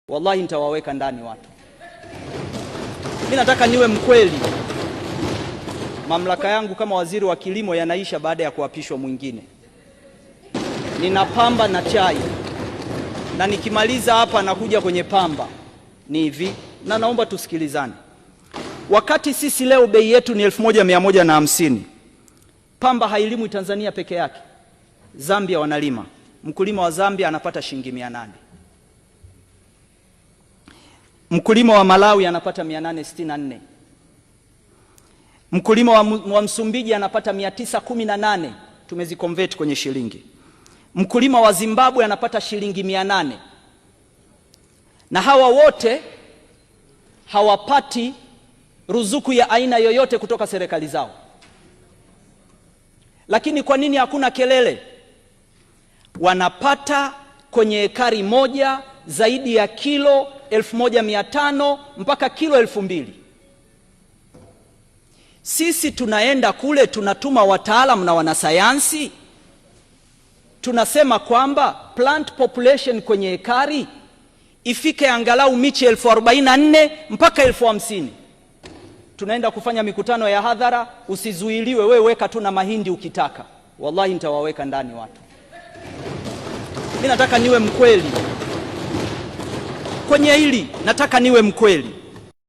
wallahi nitawaweka ndani watu. Mimi nataka niwe mkweli. Mamlaka yangu kama waziri wa kilimo yanaisha baada ya kuapishwa mwingine. Nina pamba na chai, na nikimaliza hapa nakuja kwenye pamba. Ni hivi, na naomba tusikilizane. Wakati sisi leo bei yetu ni 1150, pamba hailimwi Tanzania peke yake. Zambia wanalima. Mkulima wa Zambia anapata shilingi 800. Mkulima wa Malawi anapata 864. Mkulima wa Msumbiji anapata 918, tumeziconvert kwenye shilingi. Mkulima wa Zimbabwe anapata shilingi 800. Na hawa wote hawapati ruzuku ya aina yoyote kutoka serikali zao. Lakini kwa nini hakuna kelele? Wanapata kwenye ekari moja zaidi ya kilo 1500 mpaka kilo 2000. Sisi tunaenda kule, tunatuma wataalamu na wanasayansi, tunasema kwamba plant population kwenye ekari ifike angalau miche 1044 mpaka 1050. Tunaenda kufanya mikutano ya hadhara, usizuiliwe, wewe weka tu na mahindi ukitaka. Wallahi nitawaweka ndani watu. Mimi nataka niwe mkweli kwenye hili, nataka niwe mkweli.